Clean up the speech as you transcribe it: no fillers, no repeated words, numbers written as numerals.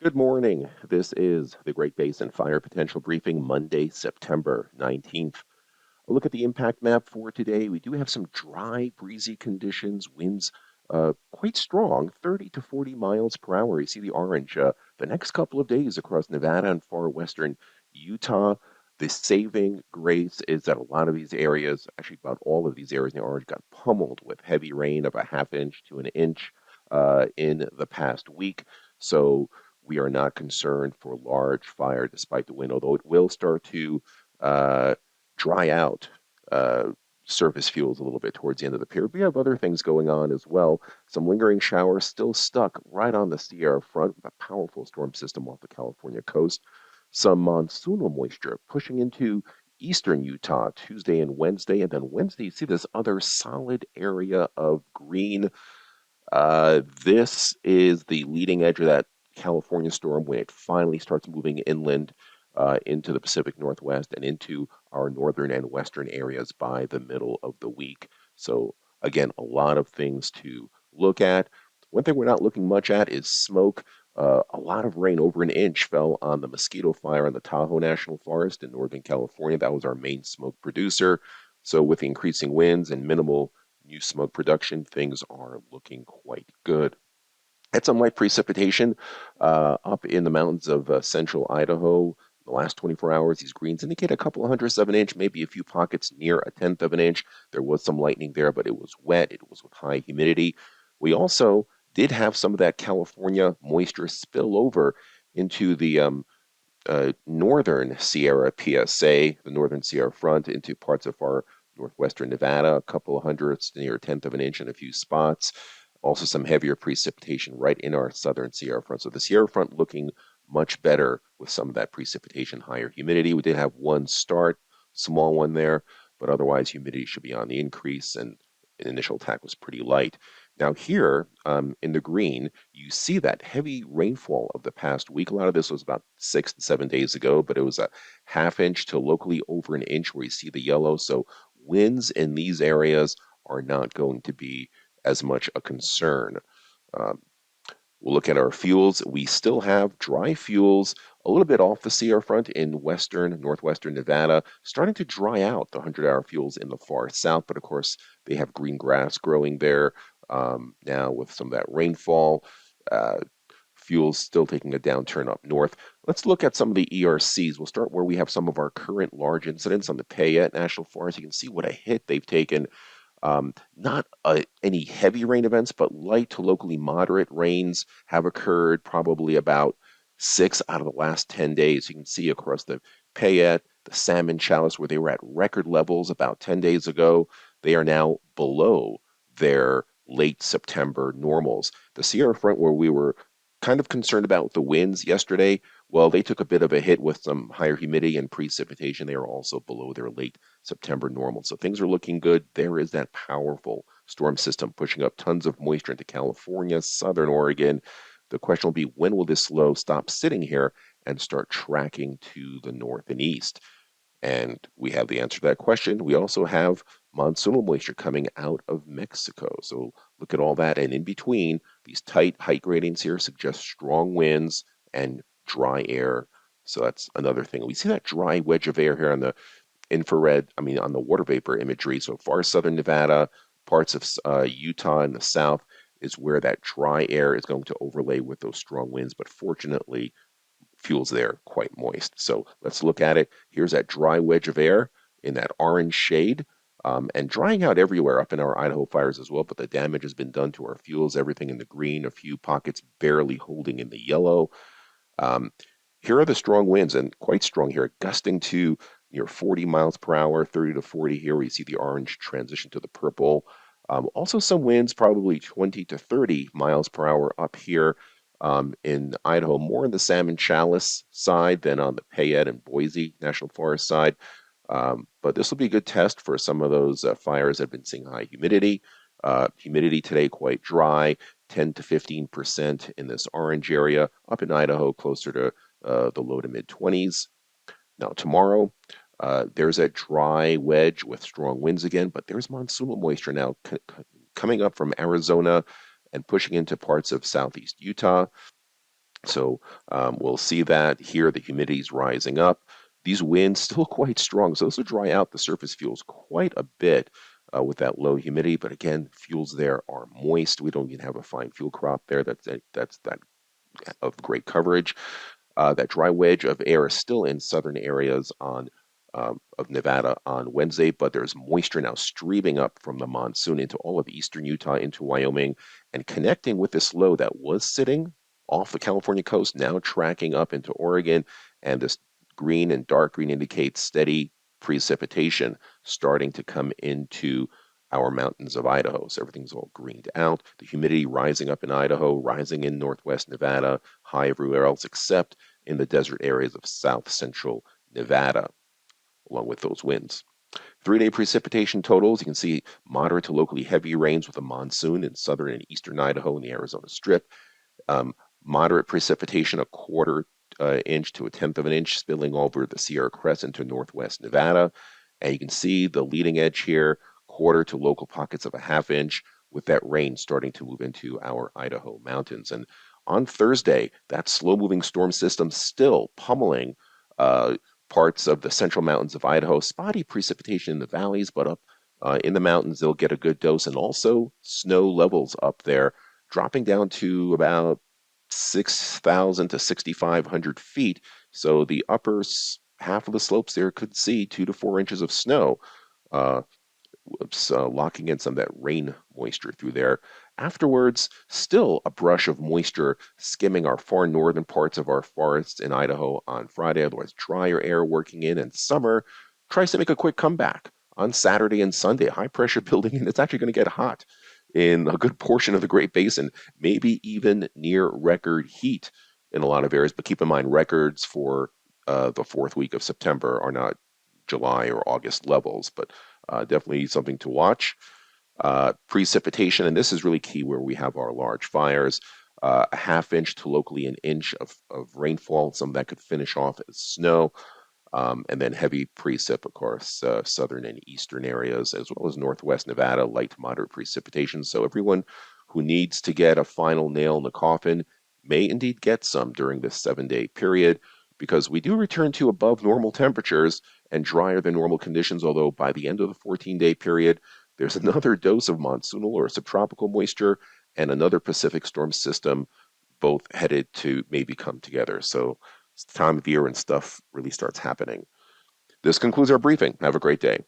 Good morning. This is the Great Basin Fire Potential Briefing, Monday, September 19th. A look at the impact map for today. We do have some dry, breezy conditions, winds quite strong, 30 to 40 miles per hour. You see the orange. The next couple of days across Nevada and far western Utah. The saving grace is that a lot of these areas, actually about all of these areas in the orange, got pummeled with heavy rain of a half inch to an inch in the past week. So we are not concerned for large fire despite the wind, although it will start to dry out uh, surface fuels a little bit towards the end of the period. We have other things going on as well. Some lingering showers still stuck right on the Sierra front with a powerful storm system off the California coast. Some monsoonal moisture pushing into eastern Utah Tuesday and Wednesday. And then Wednesday, you see this other solid area of green. This is the leading edge of that California storm when it finally starts moving inland into the Pacific Northwest and into our northern and western areas by the middle of the week. So, again, a lot of things to look at. One thing we're not looking much at is smoke. A lot of rain, over an inch, fell on the mosquito fire in the Tahoe National Forest in Northern California. That was our main smoke producer. So, with increasing winds and minimal new smoke production, things are looking quite good. Had some light precipitation up in the mountains of central Idaho. The last 24 hours, these greens indicate a couple of hundredths of an inch, maybe a few pockets near a tenth of an inch. There was some lightning there, but it was wet. It was with high humidity. We also did have some of that California moisture spill over into the northern Sierra PSA, the northern Sierra front, into parts of our northwestern Nevada, a couple of hundredths near a tenth of an inch in a few spots. Also, some heavier precipitation right in our southern Sierra front. So the Sierra front looking much better with some of that precipitation, higher humidity. We did have one start, small one there, but otherwise humidity should be on the increase, and an initial attack was pretty light. Now here in the green, you see that heavy rainfall of the past week. A lot of this was about 6 to 7 days ago, but it was a half inch to locally over an inch where you see the yellow. So winds in these areas are not going to be as much a concern. Um, we'll look at our fuels. We still have dry fuels a little bit off the Sierra front in northwestern Nevada, starting to dry out the 100-hour fuels in the far south. But of course, they have green grass growing there now with some of that rainfall. Uh, Fuels still taking a downturn up north. Let's look at some of the ERCs. We'll start where we have some of our current large incidents on the Payette National Forest. You can see what a hit they've taken. Not any heavy rain events, but light to locally moderate rains have occurred probably about 6 out of the last 10 days. You can see across the Payette, the Salmon Chalice, where they were at record levels about 10 days ago, they are now below their late September normals. The Sierra Front, where we were kind of concerned about the winds yesterday, well, they took a bit of a hit with some higher humidity and precipitation. They are also below their late September normal. So things are looking good. There is that powerful storm system pushing up tons of moisture into California, southern Oregon. The question will be, when will this low stop sitting here and start tracking to the north and east? And we have the answer to that question. We also have monsoonal moisture coming out of Mexico. So look at all that. And in between, these tight height gradients here suggest strong winds and dry air. So that's another thing. We see that dry wedge of air here on the on the water vapor imagery. So far southern Nevada, parts of Utah in the south is where that dry air is going to overlay with those strong winds. But fortunately, fuels there quite moist. So let's look at it. Here's that dry wedge of air in that orange shade. And drying out everywhere up in our Idaho fires as well, but the damage has been done to our fuels, everything in the green, a few pockets barely holding in the yellow. Um, Here are the strong winds, and quite strong here, gusting to near 40 miles per hour, 30 to 40 here, where you see the orange transition to the purple. Also, some winds, probably 20 to 30 miles per hour up here in Idaho, more on the Salmon Chalice side than on the Payette and Boise National Forest side. But this will be a good test for some of those fires that have been seeing high humidity. Humidity today quite dry, 10 to 15% in this orange area. Up in Idaho, closer to the low to mid 20s. Now, tomorrow, there's a dry wedge with strong winds again, but there's monsoonal moisture now coming up from Arizona and pushing into parts of southeast Utah. So we'll see that here. The humidity is rising up. These winds still quite strong, so this will dry out the surface fuels quite a bit with that low humidity. But again, fuels there are moist. We don't even have a fine fuel crop there. That's that of great coverage. That dry wedge of air is still in southern areas of Nevada on Wednesday, but there's moisture now streaming up from the monsoon into all of eastern Utah, into Wyoming, and connecting with this low that was sitting off the California coast, now tracking up into Oregon. And this green and dark green indicates steady precipitation starting to come into our mountains of Idaho. So everything's all greened out. The humidity rising up in Idaho, rising in northwest Nevada, high everywhere else except in the desert areas of south central Nevada, along with those winds. 3-day precipitation totals, you can see moderate to locally heavy rains with a monsoon in southern and eastern Idaho and the Arizona Strip. Um, Moderate precipitation, a quarter inch to a tenth of an inch, spilling over the Sierra Crest into northwest Nevada. And you can see the leading edge here, quarter to local pockets of a half inch, with that rain starting to move into our Idaho mountains. And on Thursday, that slow moving storm system still pummeling uh, parts of the central mountains of Idaho. Spotty precipitation in the valleys, but up in the mountains, they'll get a good dose. And also snow levels up there dropping down to about 6,000 to 6,500 feet. So the upper half of the slopes there could see 2 to 4 inches of snow. Uh, Locking in some of that rain moisture through there. Afterwards, still a brush of moisture skimming our far northern parts of our forests in Idaho on Friday, otherwise drier air working in, and summer tries to make a quick comeback on Saturday and Sunday. High pressure building in. It's actually going to get hot in a good portion of the Great Basin, maybe even near record heat in a lot of areas. But keep in mind, records for the fourth week of September are not July or August levels, but definitely something to watch. Precipitation, and this is really key where we have our large fires, a half inch to locally an inch of rainfall, some that could finish off as snow. And then heavy precip, of course, southern and eastern areas, as well as northwest Nevada, light to moderate precipitation. So everyone who needs to get a final nail in the coffin may indeed get some during this 7-day period, because we do return to above normal temperatures and drier than normal conditions, although by the end of the 14-day period, there's another dose of monsoonal or subtropical moisture and another Pacific storm system, both headed to maybe come together. So it's the time of year and stuff really starts happening. This concludes our briefing. Have a great day.